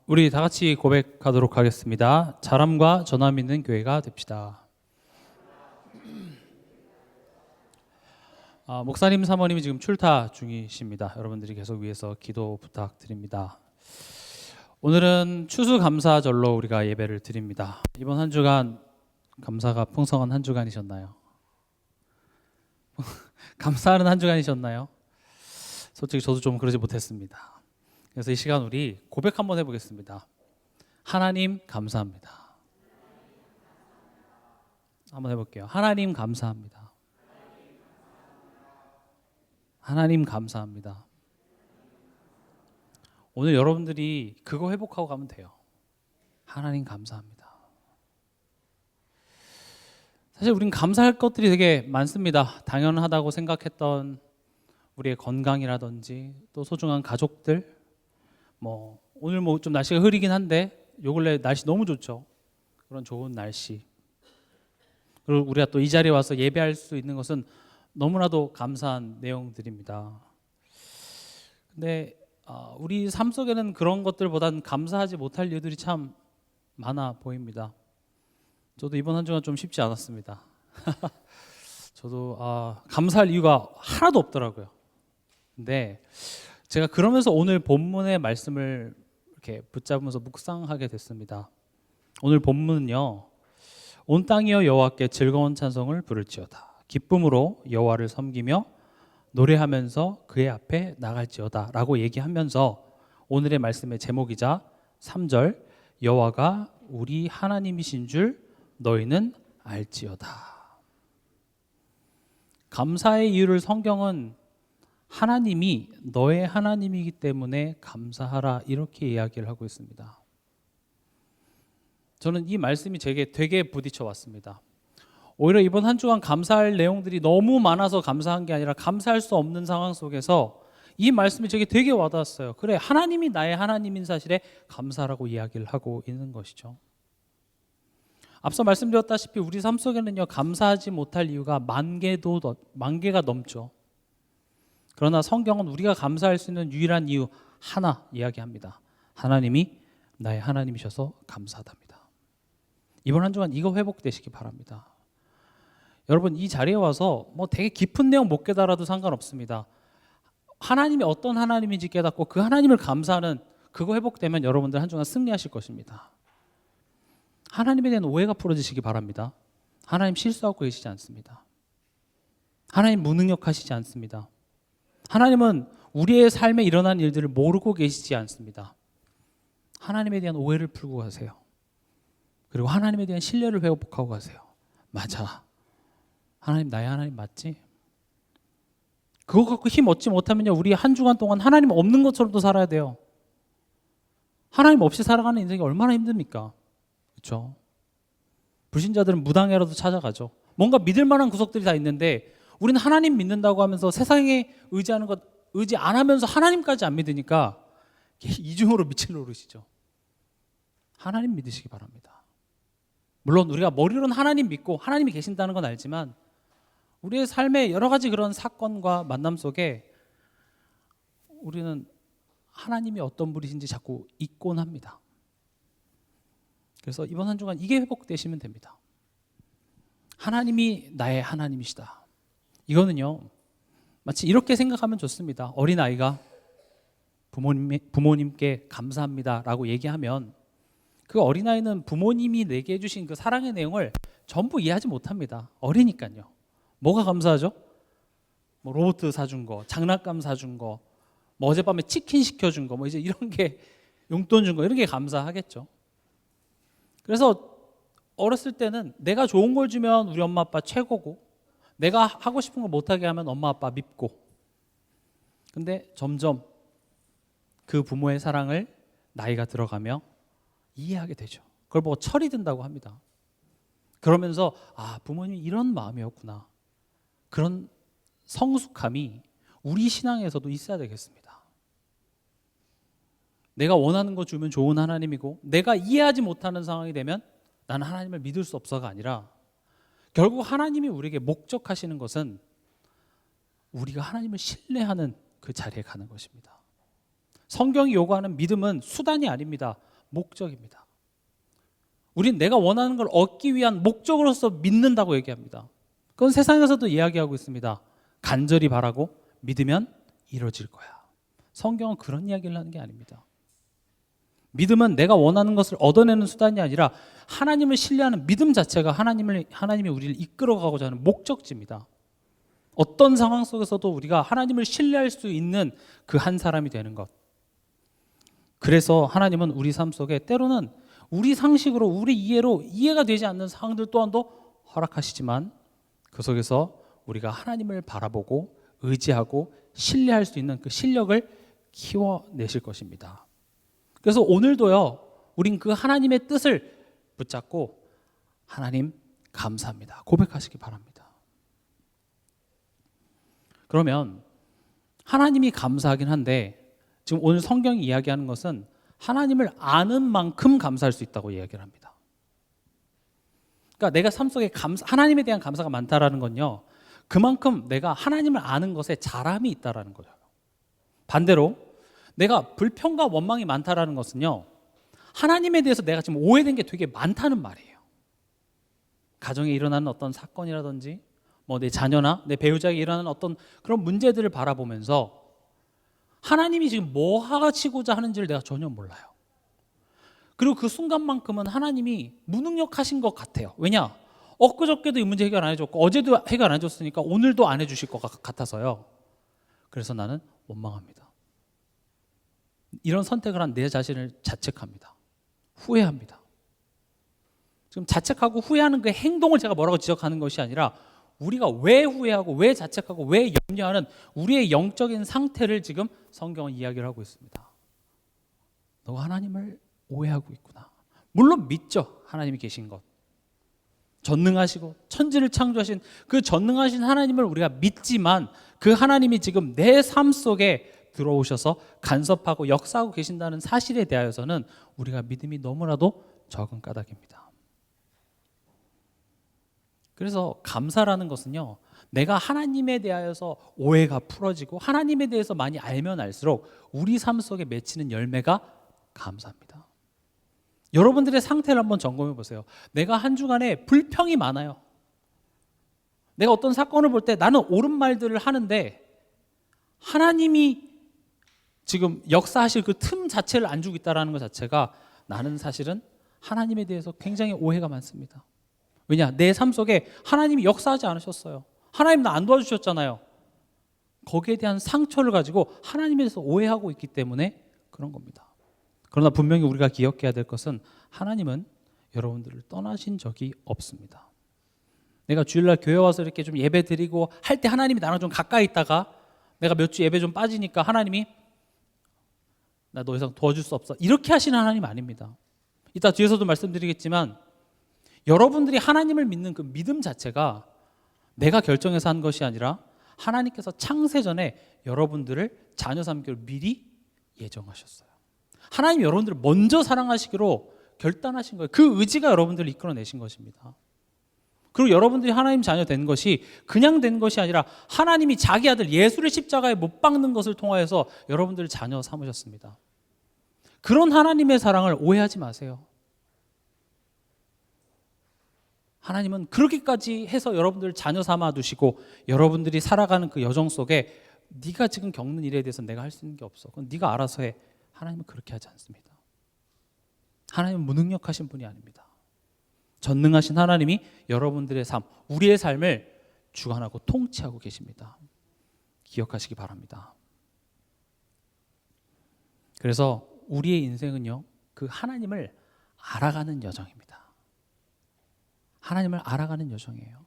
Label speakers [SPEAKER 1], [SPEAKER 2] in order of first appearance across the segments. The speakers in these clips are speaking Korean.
[SPEAKER 1] 우리 다 같이 고백하도록 하겠습니다. 자람과 전함 있는 교회가 됩시다. 목사님, 사모님이 지금 출타 중이십니다. 여러분들이 계속 위해서 기도 부탁드립니다. 오늘은 추수감사절로 우리가 예배를 드립니다. 이번 한 주간 감사가 풍성한 한 주간이셨나요? 감사하는 한 주간이셨나요? 솔직히 저도 좀 그러지 못했습니다. 그래서 이 시간 우리 고백 한번 해보겠습니다. 하나님 감사합니다. 한번 해볼게요. 하나님 감사합니다. 하나님 감사합니다. 오늘 여러분들이 그거 회복하고 가면 돼요. 하나님 감사합니다. 사실 우린 감사할 것들이 되게 많습니다. 당연하다고 생각했던 우리의 건강이라든지 또 소중한 가족들, 오늘 좀 날씨가 흐리긴 한데 요 근래 날씨 너무 좋죠. 그런 좋은 날씨. 그리고 우리가 또 이 자리에 와서 예배할 수 있는 것은 너무나도 감사한 내용들입니다. 근데 우리 삶 속에는 그런 것들보다는 감사하지 못할 이유들이 참 많아 보입니다. 저도 이번 한 주간 좀 쉽지 않았습니다. 저도 감사할 이유가 하나도 없더라고요. 근데 제가 그러면서 오늘 본문의 말씀을 이렇게 붙잡으면서 묵상하게 됐습니다. 오늘 본문은요, 온 땅이여 여호와께 즐거운 찬송을 부를지어다. 기쁨으로 여호와를 섬기며 노래하면서 그의 앞에 나갈지어다 라고 얘기하면서 오늘의 말씀의 제목이자 3절 여호와가 우리 하나님이신 줄 너희는 알지어다. 감사의 이유를 성경은 하나님이 너의 하나님이기 때문에 감사하라 이렇게 이야기를 하고 있습니다. 저는 이 말씀이 제게 되게 부딪혀 왔습니다. 오히려 이번 한 주간 감사할 내용들이 너무 많아서 감사한 게 아니라 감사할 수 없는 상황 속에서 이 말씀이 제게 되게 와닿았어요. 그래, 하나님이 나의 하나님인 사실에 감사라고 이야기를 하고 있는 것이죠. 앞서 말씀드렸다시피 우리 삶 속에는요, 감사하지 못할 이유가 만 개가 넘죠. 그러나 성경은 우리가 감사할 수 있는 유일한 이유 하나 이야기합니다. 하나님이 나의 하나님이셔서 감사하답니다. 이번 한 주간 이거 회복되시기 바랍니다. 여러분, 이 자리에 와서 되게 깊은 내용 못 깨달아도 상관없습니다. 하나님이 어떤 하나님인지 깨닫고 그 하나님을 감사하는 그거 회복되면 여러분들 한 주간 승리하실 것입니다. 하나님에 대한 오해가 풀어지시기 바랍니다. 하나님 실수하고 계시지 않습니다. 하나님 무능력하시지 않습니다. 하나님은 우리의 삶에 일어난 일들을 모르고 계시지 않습니다. 하나님에 대한 오해를 풀고 가세요. 그리고 하나님에 대한 신뢰를 회복하고 가세요. 맞아. 하나님 나의 하나님 맞지? 그거 갖고 힘 얻지 못하면요, 우리 한 주간 동안 하나님 없는 것처럼 또 살아야 돼요. 하나님 없이 살아가는 인생이 얼마나 힘듭니까? 그렇죠? 불신자들은 무당회라도 찾아가죠. 뭔가 믿을 만한 구석들이 다 있는데 우리는 하나님 믿는다고 하면서 세상에 의지하는 것 의지 안 하면서 하나님까지 안 믿으니까 이중으로 미칠 노릇이죠. 하나님 믿으시기 바랍니다. 물론 우리가 머리로는 하나님 믿고 하나님이 계신다는 건 알지만 우리의 삶의 여러 가지 그런 사건과 만남 속에 우리는 하나님이 어떤 분이신지 자꾸 잊곤 합니다. 그래서 이번 한 주간 이게 회복되시면 됩니다. 하나님이 나의 하나님이시다. 이거는요, 마치 이렇게 생각하면 좋습니다. 어린아이가 부모님께 감사합니다 라고 얘기하면 그 어린아이는 부모님이 내게 해주신 그 사랑의 내용을 전부 이해하지 못합니다. 어리니까요. 뭐가 감사하죠? 로봇 사준 거, 장난감 사준 거, 어젯밤에 치킨 시켜준 거, 이제 이런 게 용돈 준 거, 이런 게 감사하겠죠. 그래서 어렸을 때는 내가 좋은 걸 주면 우리 엄마 아빠 최고고, 내가 하고 싶은 걸 못하게 하면 엄마 아빠 밉고, 근데 점점 그 부모의 사랑을 나이가 들어가며 이해하게 되죠. 그걸 보고 철이 든다고 합니다. 그러면서 부모님이 이런 마음이었구나. 그런 성숙함이 우리 신앙에서도 있어야 되겠습니다. 내가 원하는 거 주면 좋은 하나님이고 내가 이해하지 못하는 상황이 되면 나는 하나님을 믿을 수 없어가 아니라 결국 하나님이 우리에게 목적하시는 것은 우리가 하나님을 신뢰하는 그 자리에 가는 것입니다. 성경이 요구하는 믿음은 수단이 아닙니다. 목적입니다. 우린 내가 원하는 걸 얻기 위한 목적으로서 믿는다고 얘기합니다. 그건 세상에서도 이야기하고 있습니다. 간절히 바라고 믿으면 이루어질 거야. 성경은 그런 이야기를 하는 게 아닙니다. 믿음은 내가 원하는 것을 얻어내는 수단이 아니라 하나님을 신뢰하는 믿음 자체가 하나님이 우리를 이끌어가고자 하는 목적지입니다. 어떤 상황 속에서도 우리가 하나님을 신뢰할 수 있는 그 한 사람이 되는 것. 그래서 하나님은 우리 삶 속에 때로는 우리 상식으로 우리 이해로 이해가 되지 않는 상황들 또한도 허락하시지만 그 속에서 우리가 하나님을 바라보고 의지하고 신뢰할 수 있는 그 실력을 키워내실 것입니다. 그래서 오늘도요, 우린 그 하나님의 뜻을 붙잡고 하나님 감사합니다 고백하시기 바랍니다. 그러면 하나님이 감사하긴 한데 지금 오늘 성경이 이야기하는 것은 하나님을 아는 만큼 감사할 수 있다고 이야기를 합니다. 그러니까 내가 삶 속에 하나님에 대한 감사가 많다라는 건요, 그만큼 내가 하나님을 아는 것에 자람이 있다라는 거예요. 반대로 내가 불평과 원망이 많다라는 것은요, 하나님에 대해서 내가 지금 오해된 게 되게 많다는 말이에요. 가정에 일어나는 어떤 사건이라든지 내 자녀나 내 배우자에게 일어나는 어떤 그런 문제들을 바라보면서 하나님이 지금 뭐 하시고자 하는지를 내가 전혀 몰라요. 그리고 그 순간만큼은 하나님이 무능력하신 것 같아요. 왜냐? 엊그저께도 이 문제 해결 안 해줬고 어제도 해결 안 해줬으니까 오늘도 안 해주실 것 같아서요. 그래서 나는 원망합니다. 이런 선택을 한 내 자신을 자책합니다. 후회합니다. 지금 자책하고 후회하는 그 행동을 제가 뭐라고 지적하는 것이 아니라 우리가 왜 후회하고 왜 자책하고 왜 염려하는 우리의 영적인 상태를 지금 성경은 이야기를 하고 있습니다. 너가 하나님을 오해하고 있구나. 물론 믿죠. 하나님이 계신 것. 전능하시고 천지를 창조하신 그 전능하신 하나님을 우리가 믿지만 그 하나님이 지금 내 삶 속에 들어오셔서 간섭하고 역사하고 계신다는 사실에 대하여서는 우리가 믿음이 너무나도 적은 까닭입니다. 그래서 감사라는 것은요, 내가 하나님에 대하여서 오해가 풀어지고 하나님에 대해서 많이 알면 알수록 우리 삶 속에 맺히는 열매가 감사합니다. 여러분들의 상태를 한번 점검해 보세요. 내가 한 주간에 불평이 많아요. 내가 어떤 사건을 볼 때 나는 옳은 말들을 하는데 하나님이 지금 역사하실 그 틈 자체를 안 주고 있다는 것 자체가 나는 사실은 하나님에 대해서 굉장히 오해가 많습니다. 왜냐? 내 삶 속에 하나님이 역사하지 않으셨어요. 하나님 나 안 도와주셨잖아요. 거기에 대한 상처를 가지고 하나님에 대해서 오해하고 있기 때문에 그런 겁니다. 그러나 분명히 우리가 기억해야 될 것은 하나님은 여러분들을 떠나신 적이 없습니다. 내가 주일날 교회 와서 이렇게 좀 예배 드리고 할 때 하나님이 나랑 좀 가까이 있다가 내가 몇 주 예배 좀 빠지니까 하나님이 나 더 이상 도와줄 수 없어 이렇게 하시는 하나님 아닙니다. 이따 뒤에서도 말씀드리겠지만 여러분들이 하나님을 믿는 그 믿음 자체가 내가 결정해서 한 것이 아니라 하나님께서 창세전에 여러분들을 자녀 삼기로 미리 예정하셨어요. 하나님이 여러분들을 먼저 사랑하시기로 결단하신 거예요. 그 의지가 여러분들을 이끌어내신 것입니다. 그리고 여러분들이 하나님 자녀 된 것이 그냥 된 것이 아니라 하나님이 자기 아들 예수를 십자가에 못 박는 것을 통하여서 여러분들을 자녀 삼으셨습니다. 그런 하나님의 사랑을 오해하지 마세요. 하나님은 그렇게까지 해서 여러분들을 자녀 삼아 두시고 여러분들이 살아가는 그 여정 속에 네가 지금 겪는 일에 대해서 내가 할 수 있는 게 없어. 그건 네가 알아서 해. 하나님은 그렇게 하지 않습니다. 하나님은 무능력하신 분이 아닙니다. 전능하신 하나님이 여러분들의 삶, 우리의 삶을 주관하고 통치하고 계십니다. 기억하시기 바랍니다. 그래서 우리의 인생은요, 그 하나님을 알아가는 여정입니다. 하나님을 알아가는 여정이에요.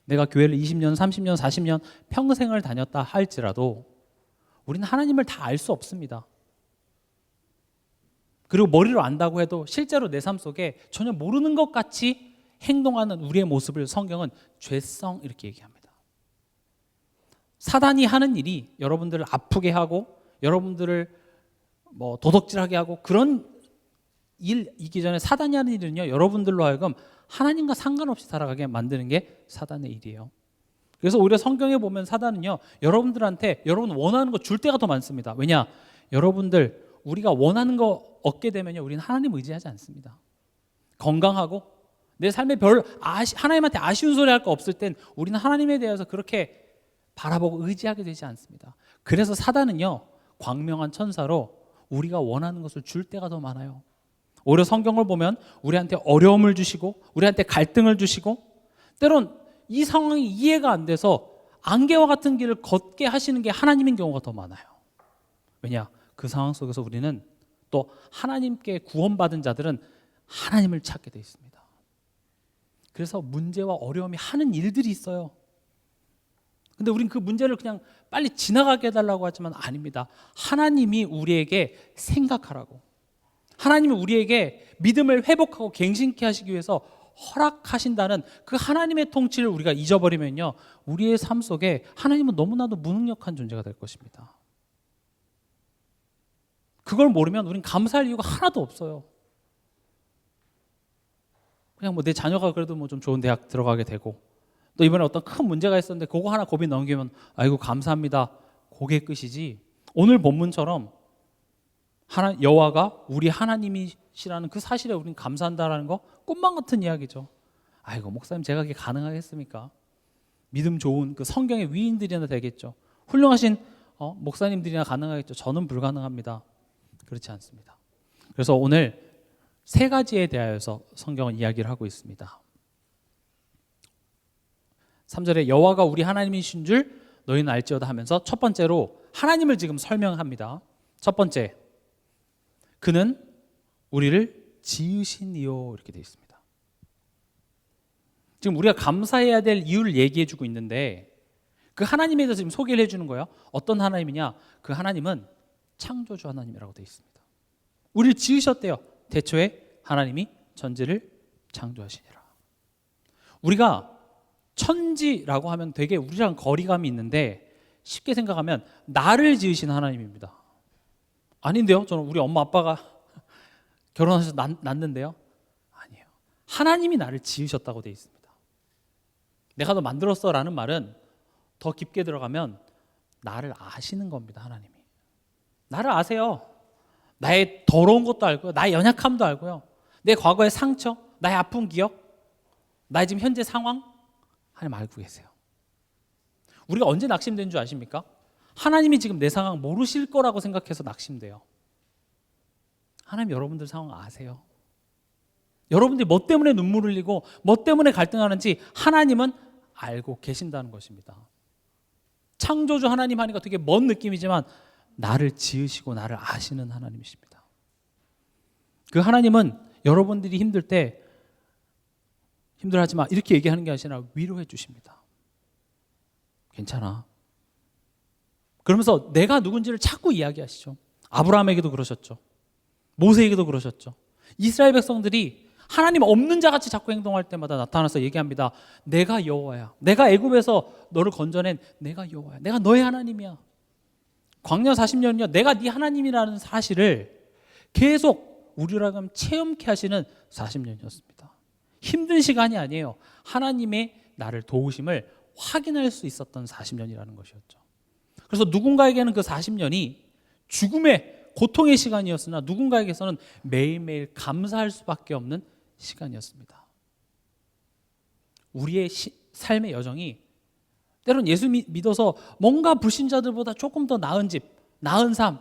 [SPEAKER 1] 내가 교회를 20년, 30년, 40년 평생을 다녔다 할지라도 우리는 하나님을 다 알 수 없습니다. 그리고 머리로 안다고 해도 실제로 내 삶 속에 전혀 모르는 것 같이 행동하는 우리의 모습을 성경은 죄성 이렇게 얘기합니다. 사단이 하는 일이 여러분들을 아프게 하고 여러분들을 도덕질하게 하고 그런 일이기 전에 사단이 하는 일은요, 여러분들로 하여금 하나님과 상관없이 살아가게 만드는 게 사단의 일이에요. 그래서 오히려 성경에 보면 사단은요, 여러분들한테 여러분 원하는 거 줄 때가 더 많습니다. 왜냐? 여러분들 우리가 원하는 거 얻게 되면요, 우리는 하나님 의지하지 않습니다. 건강하고 내 삶에 하나님한테 아쉬운 소리 할 거 없을 땐 우리는 하나님에 대해서 그렇게 바라보고 의지하게 되지 않습니다. 그래서 사단은요, 광명한 천사로 우리가 원하는 것을 줄 때가 더 많아요. 오히려 성경을 보면 우리한테 어려움을 주시고 우리한테 갈등을 주시고 때론 이 상황이 이해가 안 돼서 안개와 같은 길을 걷게 하시는 게 하나님인 경우가 더 많아요. 왜냐? 그 상황 속에서 우리는 또 하나님께 구원받은 자들은 하나님을 찾게 돼 있습니다. 그래서 문제와 어려움이 하는 일들이 있어요. 근데 우린 그 문제를 그냥 빨리 지나가게 해달라고 하지만 아닙니다. 하나님이 우리에게 생각하라고, 하나님이 우리에게 믿음을 회복하고 갱신케 하시기 위해서 허락하신다는 그 하나님의 통치를 우리가 잊어버리면요, 우리의 삶 속에 하나님은 너무나도 무능력한 존재가 될 것입니다. 그걸 모르면 우린 감사할 이유가 하나도 없어요. 그냥 뭐 내 자녀가 그래도 뭐 좀 좋은 대학 들어가게 되고, 또 이번에 어떤 큰 문제가 있었는데 그거 하나 고민 넘기면 아이고 감사합니다, 그게 끝이지. 오늘 본문처럼 여호와가 우리 하나님이시라는 그 사실에 우리는 감사한다라는 거 꿈만 같은 이야기죠. 아이고 목사님 제가 그게 가능하겠습니까? 믿음 좋은 그 성경의 위인들이나 되겠죠. 훌륭하신 목사님들이나 가능하겠죠. 저는 불가능합니다. 그렇지 않습니다. 그래서 오늘 세 가지에 대하여서 성경은 이야기를 하고 있습니다. 3절에 여호와가 우리 하나님이신 줄 너희는 알지어다 하면서 첫 번째로 하나님을 지금 설명합니다. 첫 번째, 그는 우리를 지으시니요, 이렇게 되어 있습니다. 지금 우리가 감사해야 될 이유를 얘기해 주고 있는데 그 하나님에 대해서 지금 소개를 해주는 거예요. 어떤 하나님이냐? 그 하나님은 창조주 하나님이라고 되어 있습니다. 우리를 지으셨대요. 태초에 하나님이 천지를 창조하시니라. 우리가 천지라고 하면 되게 우리랑 거리감이 있는데 쉽게 생각하면 나를 지으신 하나님입니다. 아닌데요? 저는 우리 엄마 아빠가 결혼하셔서 낳는데요? 아니에요. 하나님이 나를 지으셨다고 되어 있습니다. 내가 너 만들었어 라는 말은 더 깊게 들어가면 나를 아시는 겁니다. 하나님이 나를 아세요. 나의 더러운 것도 알고요, 나의 연약함도 알고요, 내 과거의 상처, 나의 아픈 기억, 나의 지금 현재 상황, 하나님 알고 계세요. 우리가 언제 낙심된 줄 아십니까? 하나님이 지금 내 상황 모르실 거라고 생각해서 낙심돼요. 하나님 여러분들 상황 아세요. 여러분들이 뭐 때문에 눈물 흘리고 뭐 때문에 갈등하는지 하나님은 알고 계신다는 것입니다. 창조주 하나님 하니까 되게 먼 느낌이지만 나를 지으시고 나를 아시는 하나님이십니다. 그 하나님은 여러분들이 힘들 때 힘들어하지 마 이렇게 얘기하는 게 아니라 위로해 주십니다. 괜찮아. 그러면서 내가 누군지를 자꾸 이야기하시죠. 아브라함에게도 그러셨죠. 모세에게도 그러셨죠. 이스라엘 백성들이 하나님 없는 자같이 자꾸 행동할 때마다 나타나서 얘기합니다. 내가 여호와야. 내가 애굽에서 너를 건져낸 내가 여호와야. 내가 너의 하나님이야. 광야 40년이요. 내가 네 하나님이라는 사실을 계속 우리라고 체험케 하시는 40년이었습니다. 힘든 시간이 아니에요. 하나님의 나를 도우심을 확인할 수 있었던 40년이라는 것이었죠. 그래서 누군가에게는 그 40년이 죽음의 고통의 시간이었으나 누군가에게서는 매일매일 감사할 수밖에 없는 시간이었습니다. 우리의 삶의 여정이 때론 예수 믿어서 뭔가 불신자들보다 조금 더 나은 집, 나은 삶,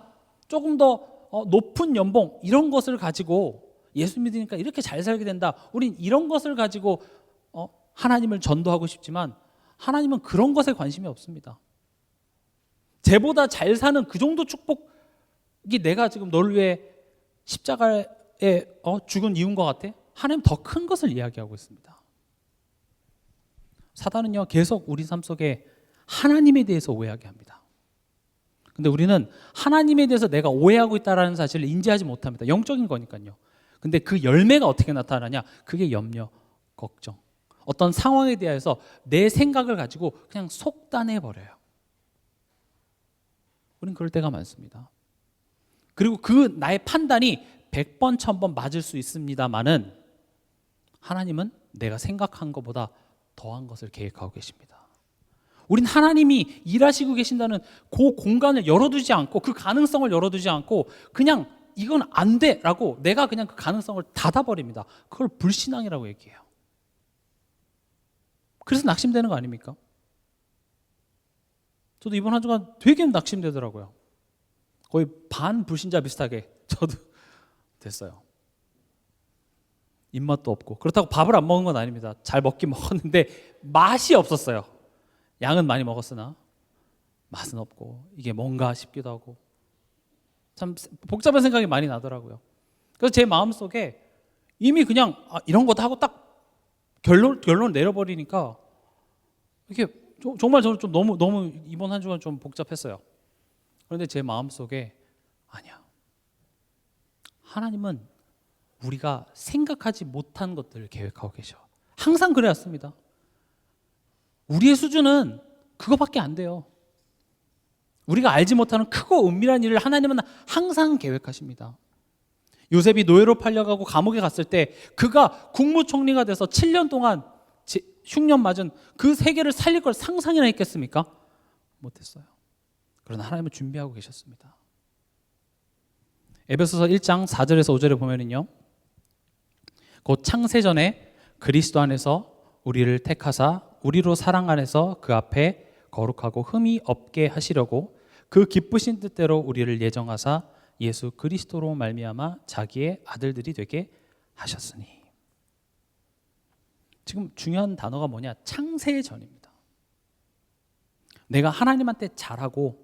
[SPEAKER 1] 조금 더 높은 연봉 이런 것을 가지고 예수 믿으니까 이렇게 잘 살게 된다. 우린 이런 것을 가지고 하나님을 전도하고 싶지만 하나님은 그런 것에 관심이 없습니다. 쟤보다 잘 사는 그 정도 축복이 내가 지금 너를 위해 십자가에 죽은 이유인 것 같아? 하나님 더 큰 것을 이야기하고 있습니다. 사단은요 계속 우리 삶 속에 하나님에 대해서 오해하게 합니다. 근데 우리는 하나님에 대해서 내가 오해하고 있다는 사실을 인지하지 못합니다. 영적인 거니까요. 근데 그 열매가 어떻게 나타나냐? 그게 염려, 걱정, 어떤 상황에 대해서 내 생각을 가지고 그냥 속단해버려요. 우린 그럴 때가 많습니다. 그리고 그 나의 판단이 100번, 1000번 맞을 수 있습니다만은 하나님은 내가 생각한 것보다 더한 것을 계획하고 계십니다. 우린 하나님이 일하시고 계신다는 그 공간을 열어두지 않고, 그 가능성을 열어두지 않고 그냥 이건 안 돼라고 내가 그냥 그 가능성을 닫아버립니다. 그걸 불신앙이라고 얘기해요. 그래서 낙심되는 거 아닙니까? 저도 이번 한 주간 되게 낙심되더라고요. 거의 반불신자 비슷하게 저도 됐어요. 입맛도 없고. 그렇다고 밥을 안 먹은 건 아닙니다. 잘 먹긴 먹었는데 맛이 없었어요. 양은 많이 먹었으나 맛은 없고, 이게 뭔가 싶기도 하고 참 복잡한 생각이 많이 나더라고요. 그래서 제 마음속에 이미 그냥 이런 거 다 하고 딱 결론 내려버리니까 이게 정말 저는 좀 너무 이번 한 주간 좀 복잡했어요. 그런데 제 마음속에 아니야, 하나님은 우리가 생각하지 못한 것들을 계획하고 계셔. 항상 그래왔습니다. 우리의 수준은 그거밖에 안 돼요. 우리가 알지 못하는 크고 은밀한 일을 하나님은 항상 계획하십니다. 요셉이 노예로 팔려가고 감옥에 갔을 때 그가 국무총리가 돼서 7년 동안 흉년 맞은 그 세계를 살릴 걸 상상이나 했겠습니까? 못했어요. 그러나 하나님은 준비하고 계셨습니다. 에베소서 1장 4절에서 5절에 보면은요, 곧 창세전에 그리스도 안에서 우리를 택하사 우리로 사랑 안에서 그 앞에 거룩하고 흠이 없게 하시려고 그 기쁘신 뜻대로 우리를 예정하사 예수 그리스도로 말미암아 자기의 아들들이 되게 하셨으니. 지금 중요한 단어가 뭐냐? 창세전입니다. 내가 하나님한테 잘하고,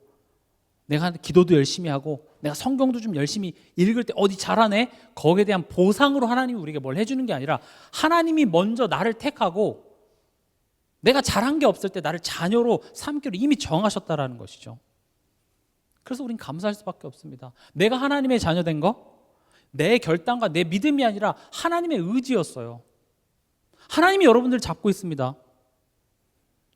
[SPEAKER 1] 내가 기도도 열심히 하고, 내가 성경도 좀 열심히 읽을 때 어디 잘하네? 거기에 대한 보상으로 하나님이 우리에게 뭘 해주는 게 아니라 하나님이 먼저 나를 택하고 내가 잘한 게 없을 때 나를 자녀로 삼기로 이미 정하셨다라는 것이죠. 그래서 우린 감사할 수밖에 없습니다. 내가 하나님의 자녀된 거, 내 결단과 내 믿음이 아니라 하나님의 의지였어요. 하나님이 여러분들을 잡고 있습니다.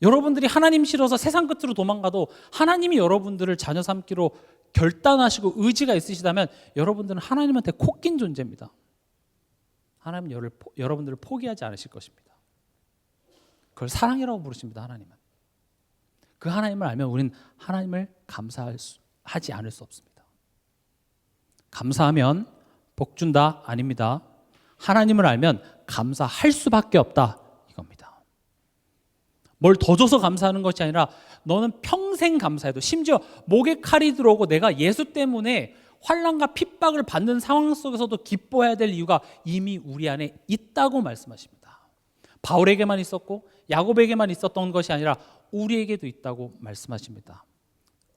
[SPEAKER 1] 여러분들이 하나님 싫어서 세상 끝으로 도망가도 하나님이 여러분들을 자녀 삼기로 결단하시고 의지가 있으시다면 여러분들은 하나님한테 콕 낀 존재입니다. 하나님은 여러분들을 포기하지 않으실 것입니다. 그걸 사랑이라고 부르십니다. 하나님은. 그 하나님을 알면 우리는 하나님을 감사하지 않을 수 없습니다. 감사하면 복 준다? 아닙니다. 하나님을 알면 감사할 수밖에 없다, 이겁니다. 뭘 더 줘서 감사하는 것이 아니라 너는 평생 감사해도, 심지어 목에 칼이 들어오고 내가 예수 때문에 환난과 핍박을 받는 상황 속에서도 기뻐해야 될 이유가 이미 우리 안에 있다고 말씀하십니다. 바울에게만 있었고 야곱에게만 있었던 것이 아니라 우리에게도 있다고 말씀하십니다.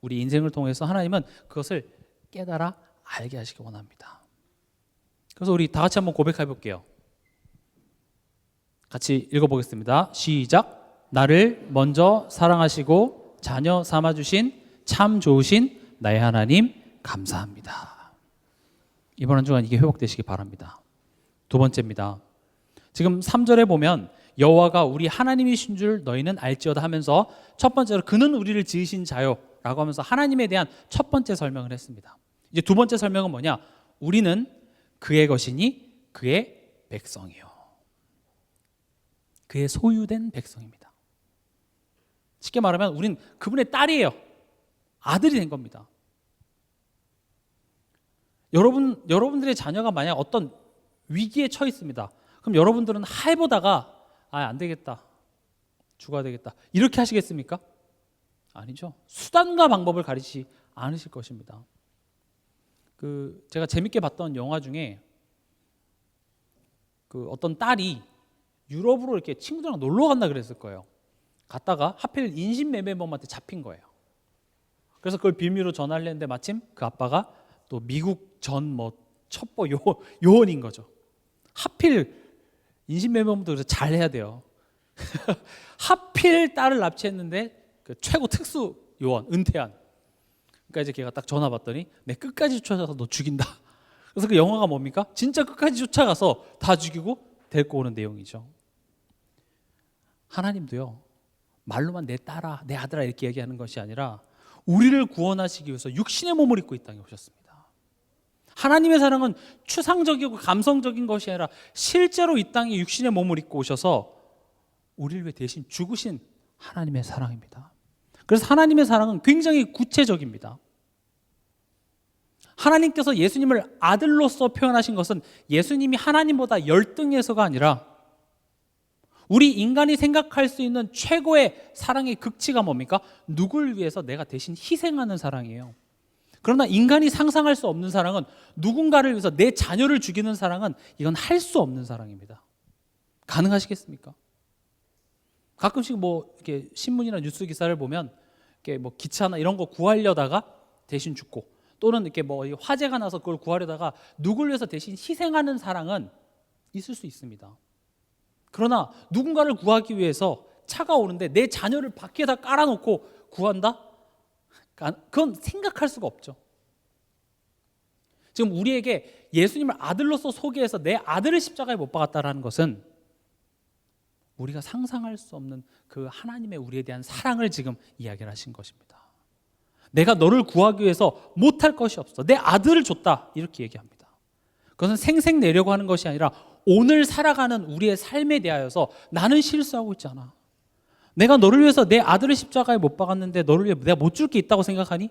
[SPEAKER 1] 우리 인생을 통해서 하나님은 그것을 깨달아 알게 하시기 원합니다. 그래서 우리 다 같이 한번 고백해 볼게요. 같이 읽어보겠습니다. 시작. 나를 먼저 사랑하시고 자녀 삼아주신 참 좋으신 나의 하나님 감사합니다. 이번 한 주간 이게 회복되시기 바랍니다. 두 번째입니다. 지금 3절에 보면 여호와가 우리 하나님이신 줄 너희는 알지어다 하면서 첫 번째로 그는 우리를 지으신 자요 라고 하면서 하나님에 대한 첫 번째 설명을 했습니다. 이제 두 번째 설명은 뭐냐? 우리는 그의 것이니 그의 백성이요, 그의 소유된 백성입니다. 쉽게 말하면 우린 그분의 딸이에요. 아들이 된 겁니다. 여러분들의 자녀가 만약 어떤 위기에 처해 있습니다. 그럼 여러분들은 해보다가 안 되겠다, 죽어야 되겠다 이렇게 하시겠습니까? 아니죠. 수단과 방법을 가리지 않으실 것입니다. 제가 재밌게 봤던 영화 중에 어떤 딸이 유럽으로 이렇게 친구들이랑 놀러 간다 그랬을 거예요. 갔다가 하필 인신매매범한테 잡힌 거예요. 그래서 그걸 빌미로 전화를 했는데 마침 그 아빠가 또 미국 전 첩보 요원인 거죠. 하필 인신매매범도 그래서 잘 해야 돼요. 하필 딸을 납치했는데 그 최고 특수 요원 은퇴한. 그러니까 이제 걔가 딱 전화 받더니 내 끝까지 쫓아가서 너 죽인다. 그래서 그 영화가 뭡니까? 진짜 끝까지 쫓아가서 다 죽이고 데리고 오는 내용이죠. 하나님도요, 말로만 내 딸아, 내 아들아 이렇게 얘기하는 것이 아니라 우리를 구원하시기 위해서 육신의 몸을 입고 이 땅에 오셨습니다. 하나님의 사랑은 추상적이고 감성적인 것이 아니라 실제로 이 땅에 육신의 몸을 입고 오셔서 우리를 위해 대신 죽으신 하나님의 사랑입니다. 그래서 하나님의 사랑은 굉장히 구체적입니다. 하나님께서 예수님을 아들로서 표현하신 것은 예수님이 하나님보다 열등해서가 아니라 우리 인간이 생각할 수 있는 최고의 사랑의 극치가 뭡니까? 누굴 위해서 내가 대신 희생하는 사랑이에요. 그러나 인간이 상상할 수 없는 사랑은 누군가를 위해서 내 자녀를 죽이는 사랑은 이건 할 수 없는 사랑입니다. 가능하시겠습니까? 가끔씩 뭐 이렇게 신문이나 뉴스 기사를 보면 이렇게 뭐 기차나 이런 거 구하려다가 대신 죽고 또는 이렇게 뭐 화재가 나서 그걸 구하려다가 누굴 위해서 대신 희생하는 사랑은 있을 수 있습니다. 그러나 누군가를 구하기 위해서 차가 오는데 내 자녀를 바퀴에다 깔아놓고 구한다? 그건 생각할 수가 없죠. 지금 우리에게 예수님을 아들로서 소개해서 내 아들을 십자가에 못 박았다라는 것은 우리가 상상할 수 없는 그 하나님의 우리에 대한 사랑을 지금 이야기를 하신 것입니다. 내가 너를 구하기 위해서 못할 것이 없어. 내 아들을 줬다. 이렇게 얘기합니다. 그것은 생생 내려고 하는 것이 아니라 오늘 살아가는 우리의 삶에 대하여서 나는 실수하고 있잖아. 내가 너를 위해서 내 아들을 십자가에 못 박았는데 너를 위해 내가 못 줄 게 있다고 생각하니?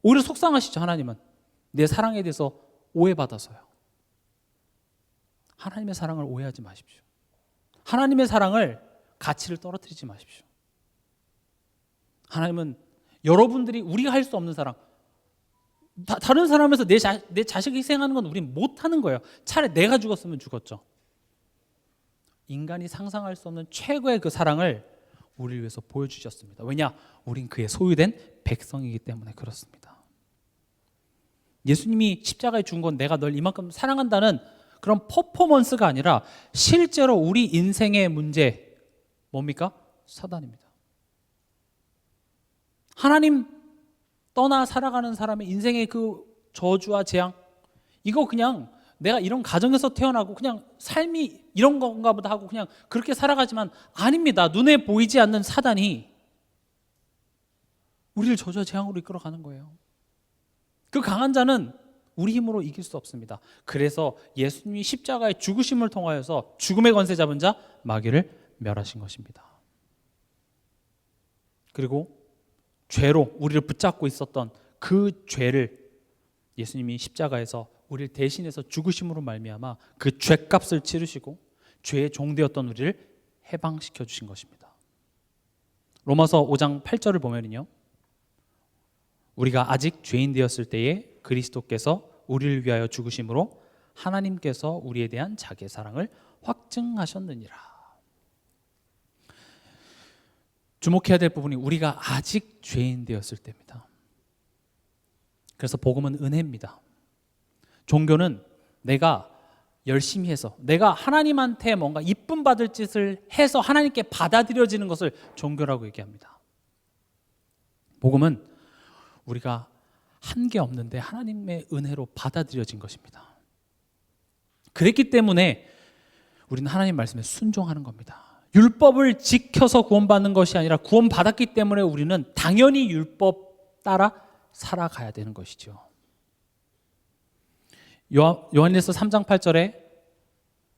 [SPEAKER 1] 오히려 속상하시죠, 하나님은. 내 사랑에 대해서 오해받아서요. 하나님의 사랑을 오해하지 마십시오. 하나님의 사랑을 가치를 떨어뜨리지 마십시오. 하나님은 여러분들이 우리가 할 수 없는 사랑, 다른 사람에서 내 자식을 희생하는 건 우린 못하는 거예요. 차라리 내가 죽었으면 죽었죠. 인간이 상상할 수 없는 최고의 그 사랑을 우리를 위해서 보여주셨습니다. 왜냐? 우린 그의 소유된 백성이기 때문에 그렇습니다. 예수님이 십자가에 죽은 건 내가 널 이만큼 사랑한다는 그런 퍼포먼스가 아니라 실제로 우리 인생의 문제 뭡니까? 사단입니다. 하나님 떠나 살아가는 사람의 인생의 그 저주와 재앙, 이거 그냥 내가 이런 가정에서 태어나고 그냥 삶이 이런 건가 보다 하고 그냥 그렇게 살아가지만 아닙니다. 눈에 보이지 않는 사단이 우리를 저주와 재앙으로 이끌어가는 거예요. 그 강한 자는 우리 힘으로 이길 수 없습니다. 그래서 예수님이 십자가의 죽으심을 통하여서 죽음의 권세 잡은 자 마귀를 멸하신 것입니다. 그리고 죄로 우리를 붙잡고 있었던 그 죄를 예수님이 십자가에서 우리를 대신해서 죽으심으로 말미암아 그 죄값을 치르시고 죄의 종되었던 우리를 해방시켜 주신 것입니다. 로마서 5장 8절을 보면요, 우리가 아직 죄인 되었을 때에 그리스도께서 우리를 위하여 죽으심으로 하나님께서 우리에 대한 자기의 사랑을 확증하셨느니라. 주목해야 될 부분이 우리가 아직 죄인 되었을 때입니다. 그래서 복음은 은혜입니다. 종교는 내가 열심히 해서 내가 하나님한테 뭔가 이쁨 받을 짓을 해서 하나님께 받아들여지는 것을 종교라고 얘기합니다. 복음은 우리가 한 게 없는데 하나님의 은혜로 받아들여진 것입니다. 그랬기 때문에 우리는 하나님 말씀에 순종하는 겁니다. 율법을 지켜서 구원받는 것이 아니라 구원받았기 때문에 우리는 당연히 율법 따라 살아가야 되는 것이죠. 요한일서 3장 8절에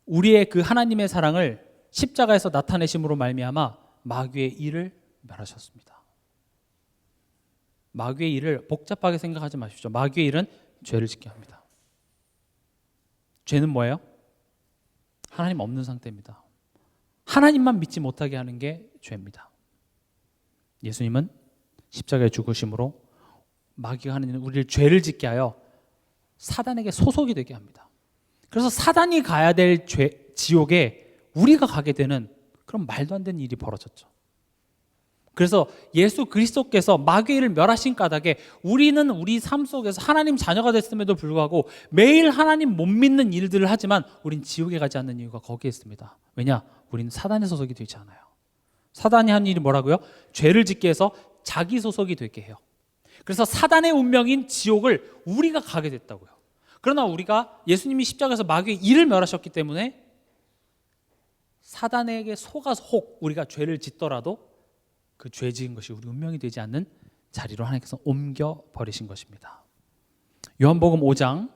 [SPEAKER 1] 우리의 그 하나님의 사랑을 십자가에서 나타내심으로 말미암아 마귀의 일을 멸하셨습니다. 마귀의 일을 복잡하게 생각하지 마십시오. 마귀의 일은 죄를 짓게 합니다. 죄는 뭐예요? 하나님 없는 상태입니다. 하나님만 믿지 못하게 하는 게 죄입니다. 예수님은 십자가에 죽으심으로 마귀가 하는 일은 우리를 죄를 짓게 하여 사단에게 소속이 되게 합니다. 그래서 사단이 가야 될 지옥에 우리가 가게 되는 그런 말도 안 되는 일이 벌어졌죠. 그래서 예수 그리스도께서 마귀의 일을 멸하신 까닭에 우리는 우리 삶 속에서 하나님 자녀가 됐음에도 불구하고 매일 하나님 못 믿는 일들을 하지만 우린 지옥에 가지 않는 이유가 거기에 있습니다. 왜냐? 우리는 사단의 소속이 되지 않아요. 사단이 한 일이 뭐라고요? 죄를 짓게 해서 자기 소속이 되게 해요. 그래서 사단의 운명인 지옥을 우리가 가게 됐다고요. 그러나 우리가 예수님이 십자가에서 마귀의 일을 멸하셨기 때문에 사단에게 속아서 혹 우리가 죄를 짓더라도 그 죄 지은 것이 우리 운명이 되지 않는 자리로 하나님께서 옮겨버리신 것입니다. 요한복음 5장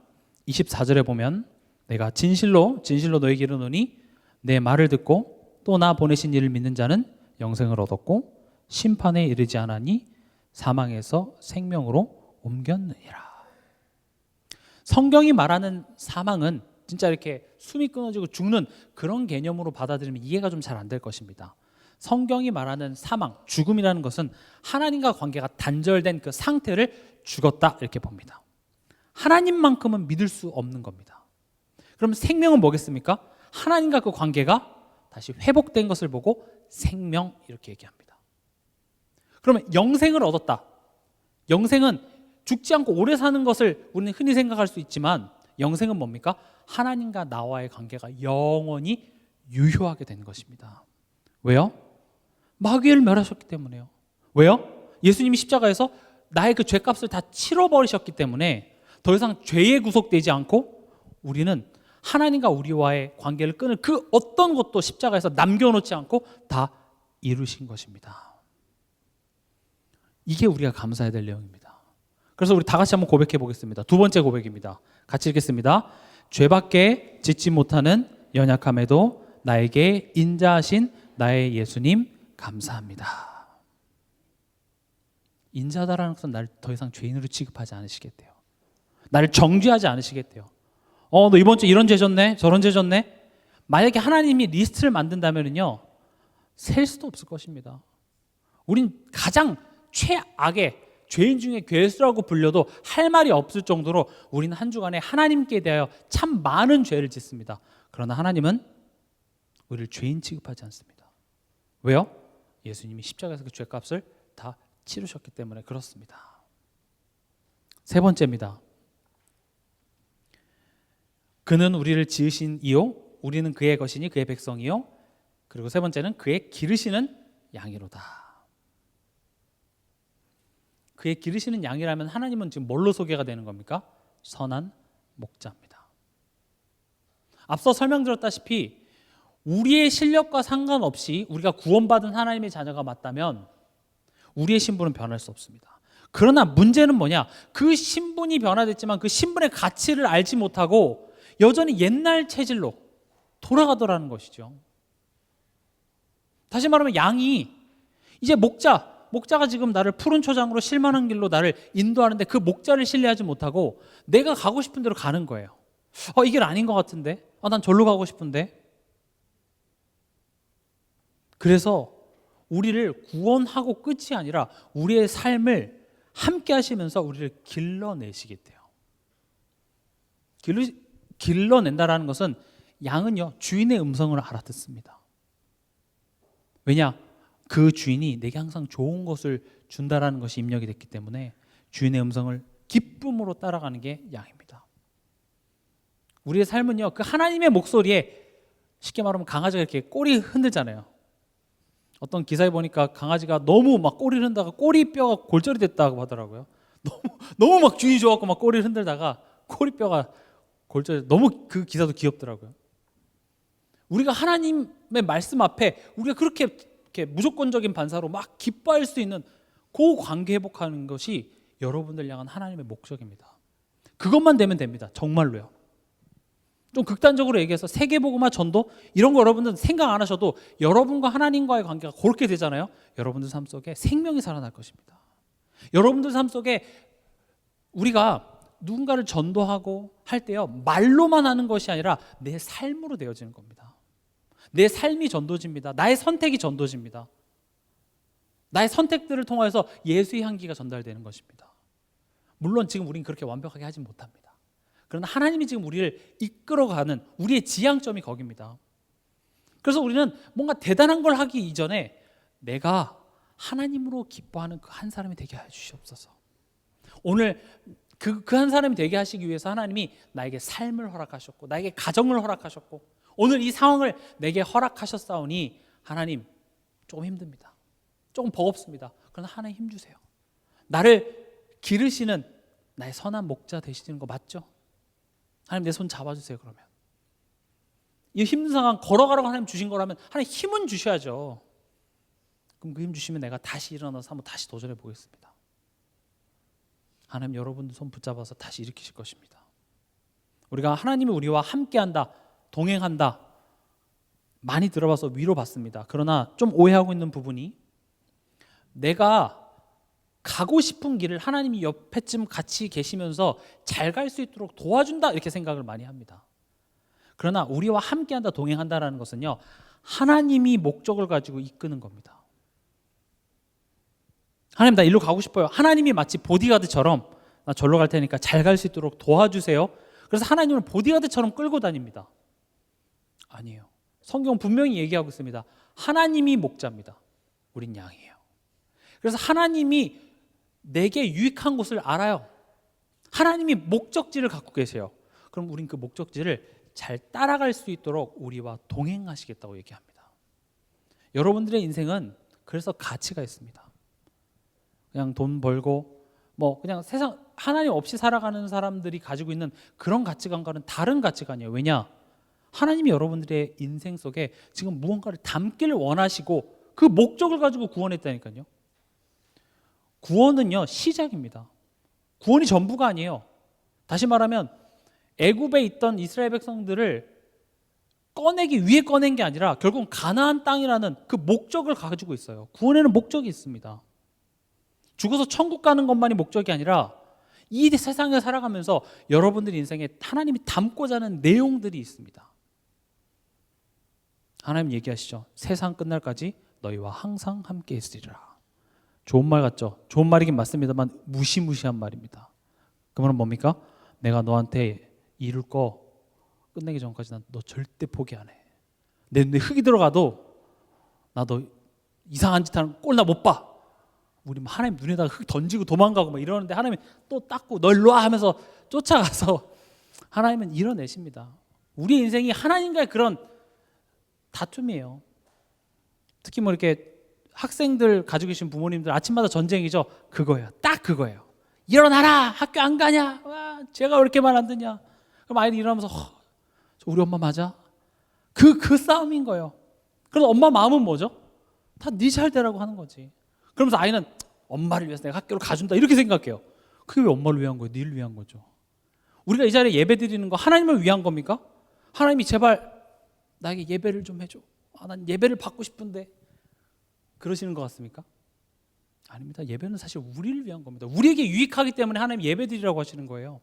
[SPEAKER 1] 24절에 보면 내가 진실로 너에게 이르노니 내 말을 듣고 또 나 보내신 이를 믿는 자는 영생을 얻었고 심판에 이르지 않으니 사망에서 생명으로 옮겼느니라. 성경이 말하는 사망은 진짜 이렇게 숨이 끊어지고 죽는 그런 개념으로 받아들이면 이해가 좀 잘 안 될 것입니다. 성경이 말하는 사망, 죽음이라는 것은 하나님과 관계가 단절된 그 상태를 죽었다 이렇게 봅니다. 하나님만큼은 믿을 수 없는 겁니다. 그럼 생명은 뭐겠습니까? 하나님과 그 관계가 다시 회복된 것을 보고 생명 이렇게 얘기합니다. 그러면 영생을 얻었다. 영생은 죽지 않고 오래 사는 것을 우리는 흔히 생각할 수 있지만 영생은 뭡니까? 하나님과 나와의 관계가 영원히 유효하게 된 것입니다. 왜요? 마귀를 멸하셨기 때문에요. 왜요? 예수님이 십자가에서 나의 그 죄값을 다 치러버리셨기 때문에 더 이상 죄에 구속되지 않고 우리는 하나님과 우리와의 관계를 끊을 그 어떤 것도 십자가에서 남겨놓지 않고 다 이루신 것입니다. 이게 우리가 감사해야 될 내용입니다. 그래서 우리 다 같이 한번 고백해 보겠습니다. 두 번째 고백입니다. 같이 읽겠습니다. 죄밖에 짓지 못하는 연약함에도 나에게 인자하신 나의 예수님 감사합니다. 인자다라는 것은 나를 더 이상 죄인으로 취급하지 않으시겠대요. 나를 정죄하지 않으시겠대요. 너 이번 주 이런 죄 졌네, 저런 죄 졌네. 만약에 하나님이 리스트를 만든다면요, 셀 수도 없을 것입니다. 우린 가장 최악의 죄인 중에 괴수라고 불려도 할 말이 없을 정도로 우리는 한 주간에 하나님께 대하여 참 많은 죄를 짓습니다. 그러나 하나님은 우리를 죄인 취급하지 않습니다. 왜요? 예수님이 십자가에서 그 죄값을 다 치르셨기 때문에 그렇습니다. 세 번째입니다. 그는 우리를 지으신 이요 우리는 그의 것이니 그의 백성이요. 그리고 세 번째는 그의 기르시는 양이로다. 그의 기르시는 양이라면 하나님은 지금 뭘로 소개가 되는 겁니까? 선한 목자입니다. 앞서 설명드렸다시피 우리의 실력과 상관없이 우리가 구원받은 하나님의 자녀가 맞다면 우리의 신분은 변할 수 없습니다. 그러나 문제는 뭐냐? 그 신분이 변화됐지만 그 신분의 가치를 알지 못하고 여전히 옛날 체질로 돌아가더라는 것이죠. 다시 말하면 양이 이제 목자가 지금 나를 푸른 초장으로 실만한 길로 나를 인도하는데 그 목자를 신뢰하지 못하고 내가 가고 싶은 대로 가는 거예요. 이 길 아닌 것 같은데? 난 절로 가고 싶은데? 그래서 우리를 구원하고 끝이 아니라 우리의 삶을 함께 하시면서 우리를 길러내시겠대요. 길러낸다라는 것은 양은요 주인의 음성을 알아듣습니다. 왜냐? 그 주인이 내게 항상 좋은 것을 준다라는 것이 입력이 됐기 때문에 주인의 음성을 기쁨으로 따라가는 게 양입니다. 우리의 삶은요 그 하나님의 목소리에 쉽게 말하면 강아지가 이렇게 꼬리 흔들잖아요. 어떤 기사에 보니까 강아지가 너무 막 꼬리를 흔다가 꼬리뼈가 골절이 됐다고 하더라고요. 너무 막 주인이 좋아갖고 막 꼬리를 흔들다가 꼬리뼈가 골절. 너무 그 기사도 귀엽더라고요. 우리가 하나님의 말씀 앞에 우리가 그렇게 무조건적인 반사로 막 기뻐할 수 있는 그 관계 회복하는 것이 여러분들 향한 하나님의 목적입니다. 그것만 되면 됩니다. 정말로요. 좀 극단적으로 얘기해서 세계복음화 전도 이런 거 여러분들 생각 안 하셔도 여러분과 하나님과의 관계가 그렇게 되잖아요. 여러분들 삶 속에 생명이 살아날 것입니다. 여러분들 삶 속에 우리가 누군가를 전도하고 할 때요 말로만 하는 것이 아니라 내 삶으로 되어지는 겁니다. 내 삶이 전도지입니다. 나의 선택이 전도지입니다. 나의 선택들을 통해서 예수의 향기가 전달되는 것입니다. 물론 지금 우리는 그렇게 완벽하게 하지 못합니다. 그러나 하나님이 지금 우리를 이끌어가는 우리의 지향점이 거기입니다. 그래서 우리는 뭔가 대단한 걸 하기 이전에 내가 하나님으로 기뻐하는 그 한 사람이 되게 해 주시옵소서. 오늘 그 한 사람이 되게 하시기 위해서 하나님이 나에게 삶을 허락하셨고 나에게 가정을 허락하셨고 오늘 이 상황을 내게 허락하셨사오니 하나님 조금 힘듭니다. 조금 버겁습니다. 그러나 하나님 힘주세요. 나를 기르시는 나의 선한 목자 되시는 거 맞죠? 하나님 내 손 잡아주세요. 그러면 이 힘든 상황 걸어가라고 하나님 주신 거라면 하나님 힘은 주셔야죠. 그럼 그 힘 주시면 내가 다시 일어나서 한번 다시 도전해 보겠습니다. 하나님 여러분들 손 붙잡아서 다시 일으키실 것입니다. 우리가 하나님이 우리와 함께한다, 동행한다 많이 들어봐서 위로받습니다. 그러나 좀 오해하고 있는 부분이 내가 가고 싶은 길을 하나님이 옆에쯤 같이 계시면서 잘 갈 수 있도록 도와준다 이렇게 생각을 많이 합니다. 그러나 우리와 함께한다, 동행한다라는 것은요, 하나님이 목적을 가지고 이끄는 겁니다. 하나님 나 일로 가고 싶어요. 하나님이 마치 보디가드처럼 나 절로 갈 테니까 잘 갈 수 있도록 도와주세요. 그래서 하나님을 보디가드처럼 끌고 다닙니다. 아니에요. 성경은 분명히 얘기하고 있습니다. 하나님이 목자입니다. 우린 양이에요. 그래서 하나님이 내게 유익한 곳을 알아요. 하나님이 목적지를 갖고 계세요. 그럼 우린 그 목적지를 잘 따라갈 수 있도록 우리와 동행하시겠다고 얘기합니다. 여러분들의 인생은 그래서 가치가 있습니다. 그냥 돈 벌고 그냥 세상 하나님 없이 살아가는 사람들이 가지고 있는 그런 가치관과는 다른 가치관이에요. 왜냐? 하나님이 여러분들의 인생 속에 지금 무언가를 담기를 원하시고 그 목적을 가지고 구원했다니까요. 구원은요, 시작입니다. 구원이 전부가 아니에요. 다시 말하면 애굽에 있던 이스라엘 백성들을 꺼내기 위해 꺼낸 게 아니라 결국은 가나안 땅이라는 그 목적을 가지고 있어요. 구원에는 목적이 있습니다. 죽어서 천국 가는 것만이 목적이 아니라 이 세상을 살아가면서 여러분들 인생에 하나님이 담고자 하는 내용들이 있습니다. 하나님 얘기하시죠. 세상 끝날까지 너희와 항상 함께 있으리라. 좋은 말 같죠? 좋은 말이긴 맞습니다만 무시무시한 말입니다. 그 말은 뭡니까? 내가 너한테 이룰 거 끝내기 전까지 난 너 절대 포기 안 해. 내 눈에 흙이 들어가도 나 너 이상한 짓 하는 꼴 나 못 봐. 우리 하나님 눈에다가 흙 던지고 도망가고 이러는데 하나님이 또 닦고 너 일로 와 하면서 쫓아가서 하나님은 이뤄내십니다. 우리 인생이 하나님과의 그런 다툼이에요. 특히 이렇게 학생들 가지고 계신 부모님들 아침마다 전쟁이죠. 그거예요. 딱 그거예요. 일어나라. 학교 안 가냐? 와, 제가 왜 이렇게 말 안 듣냐? 그럼 아이들이 일어나면서 우리 엄마 맞아? 그 싸움인 거예요. 그래서 엄마 마음은 뭐죠? 다 네 잘 되라고 하는 거지. 그러면서 아이는 엄마를 위해서 내가 학교를 가준다 이렇게 생각해요. 그게 왜 엄마를 위한 거예요? 니를 위한 거죠. 우리가 이 자리에 예배 드리는 거 하나님을 위한 겁니까? 하나님이 제발 나에게 예배를 좀 해줘. 난 예배를 받고 싶은데 그러시는 것 같습니까? 아닙니다. 예배는 사실 우리를 위한 겁니다. 우리에게 유익하기 때문에 하나님 예배 드리라고 하시는 거예요.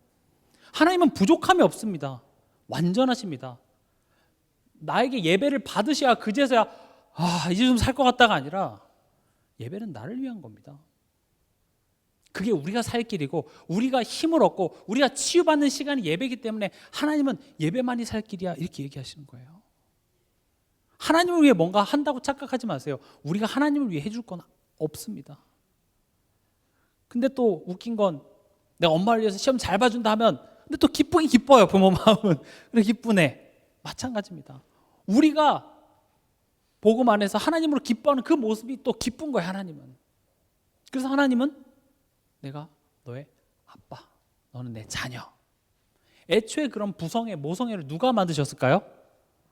[SPEAKER 1] 하나님은 부족함이 없습니다. 완전하십니다. 나에게 예배를 받으셔야 그제서야 이제 좀 살 것 같다가 아니라 예배는 나를 위한 겁니다. 그게 우리가 살 길이고 우리가 힘을 얻고 우리가 치유받는 시간이 예배이기 때문에 하나님은 예배만이 살 길이야 이렇게 얘기하시는 거예요. 하나님을 위해 뭔가 한다고 착각하지 마세요. 우리가 하나님을 위해 해줄 건 없습니다. 근데 또 웃긴 건 내가 엄마를 위해서 시험 잘 봐준다 하면 근데 또 기쁘긴 기뻐요. 부모 마음은. 그래 기쁘네. 마찬가지입니다. 우리가 복음 안에서 하나님으로 기뻐하는 그 모습이 또 기쁜 거예요. 하나님은. 그래서 하나님은 내가 너의 아빠, 너는 내 자녀. 애초에 그런 부성애, 모성애를 누가 만드셨을까요?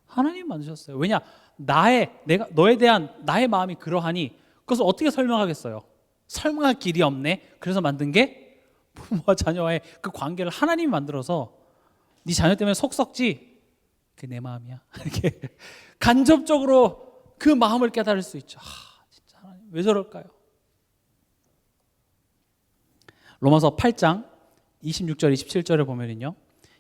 [SPEAKER 1] 하나님이 만드셨어요. 왜냐? 너에 대한 나의 마음이 그러하니 그것을 어떻게 설명하겠어요? 설명할 길이 없네. 그래서 만든 게 부모와 자녀와의 그 관계를 하나님이 만들어서 네 자녀 때문에 속 썩지? 그게 내 마음이야. 이렇게 간접적으로 그 마음을 깨달을 수 있죠. 진짜 하나님 왜 저럴까요? 로마서 8장 26절 27절에 보면요.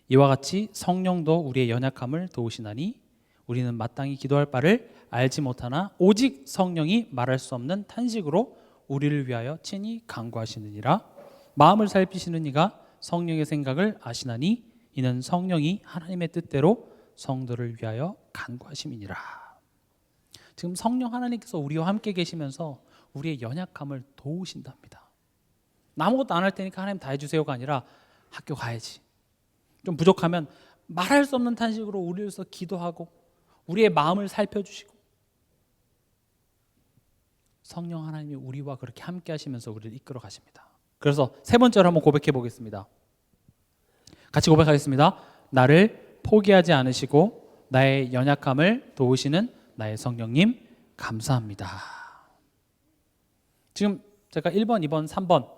[SPEAKER 1] 이와 같이 성령도 우리의 연약함을 도우시나니 우리는 마땅히 기도할 바를 알지 못하나 오직 성령이 말할 수 없는 탄식으로 우리를 위하여 친히 간구하시느니라. 마음을 살피시는 이가 성령의 생각을 아시나니 이는 성령이 하나님의 뜻대로 성도를 위하여 간구하심이니라. 지금 성령 하나님께서 우리와 함께 계시면서 우리의 연약함을 도우신답니다. 아무것도 안 할 테니까 하나님 다 해주세요가 아니라 학교 가야지. 좀 부족하면 말할 수 없는 탄식으로 우리를 위해서 기도하고 우리의 마음을 살펴주시고 성령 하나님이 우리와 그렇게 함께 하시면서 우리를 이끌어 가십니다. 그래서 세 번째로 한번 고백해 보겠습니다. 같이 고백하겠습니다. 나를 포기하지 않으시고 나의 연약함을 도우시는 나의 성령님 감사합니다. 지금 제가 1번, 2번, 3번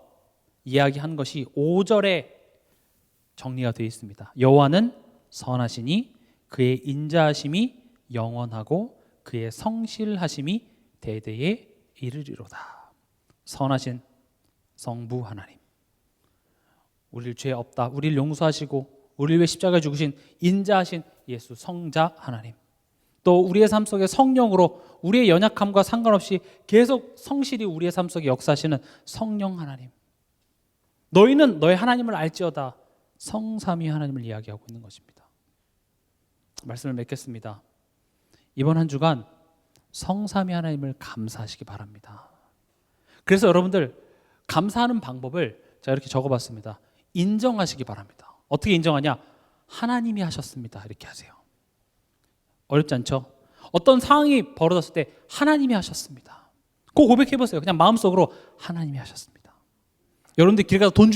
[SPEAKER 1] 이야기한 것이 5절에 정리가 되어 있습니다. 여호와는 선하시니 그의 인자하심이 영원하고 그의 성실하심이 대대에 이르리로다. 선하신 성부 하나님, 우리를 죄 없다, 우리를 용서하시고 우리를 위해 십자가에 죽으신 인자하신 예수 성자 하나님, 또 우리의 삶 속에 성령으로 우리의 연약함과 상관없이 계속 성실히 우리의 삶 속에 역사하시는 성령 하나님, 너희는 너의 하나님을 알지어다, 성삼위 하나님을 이야기하고 있는 것입니다. 말씀을 맺겠습니다. 이번 한 주간 성삼위 하나님을 감사하시기 바랍니다. 그래서 여러분들 감사하는 방법을 제가 이렇게 적어봤습니다. 인정하시기 바랍니다. 어떻게 인정하냐? 하나님이 하셨습니다, 이렇게 하세요. 어렵지 않죠? 어떤 상황이 벌어졌을 때 하나님이 하셨습니다. 꼭 고백해보세요. 그냥 마음속으로 하나님이 하셨습니다. 여러분들 길 가서 돈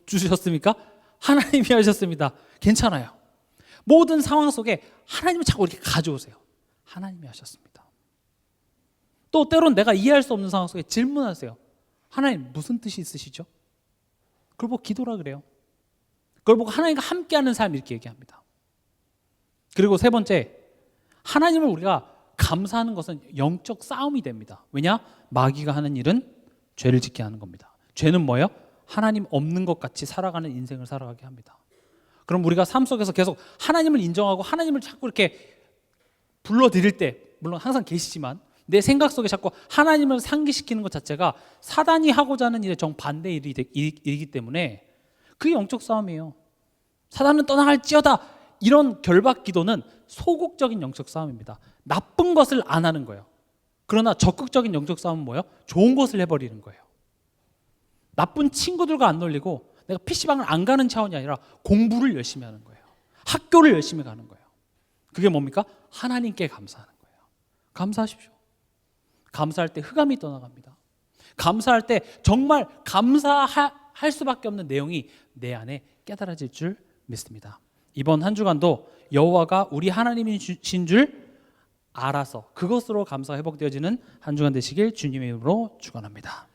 [SPEAKER 1] 주셨습니까? 하나님이 하셨습니다. 괜찮아요. 모든 상황 속에 하나님을 자꾸 이렇게 가져오세요. 하나님이 하셨습니다. 또 때로는 내가 이해할 수 없는 상황 속에 질문하세요. 하나님 무슨 뜻이 있으시죠? 그걸 보고 기도라 그래요. 그걸 보고 하나님과 함께하는 삶, 이렇게 얘기합니다. 그리고 세 번째, 하나님을 우리가 감사하는 것은 영적 싸움이 됩니다. 왜냐? 마귀가 하는 일은 죄를 짓게 하는 겁니다. 죄는 뭐예요? 하나님 없는 것 같이 살아가는 인생을 살아가게 합니다. 그럼 우리가 삶 속에서 계속 하나님을 인정하고 하나님을 자꾸 이렇게 불러드릴 때, 물론 항상 계시지만 내 생각 속에 자꾸 하나님을 상기시키는 것 자체가 사단이 하고자 하는 일의 정반대 일이기 때문에 그게 영적 싸움이에요. 사단은 떠나갈지어다, 이런 결박 기도는 소극적인 영적 싸움입니다. 나쁜 것을 안 하는 거예요. 그러나 적극적인 영적 싸움은 뭐예요? 좋은 것을 해버리는 거예요. 나쁜 친구들과 안 놀리고 내가 PC방을 안 가는 차원이 아니라 공부를 열심히 하는 거예요. 학교를 열심히 가는 거예요. 그게 뭡니까? 하나님께 감사하는 거예요. 감사하십시오. 감사할 때 흑암이 떠나갑니다. 감사할 때 정말 감사할 수밖에 없는 내용이 내 안에 깨달아질 줄 믿습니다. 이번 한 주간도 여호와가 우리 하나님이신 줄 알아서 그것으로 감사가 회복되어지는 한 주간 되시길 주님의 이름으로 축원합니다.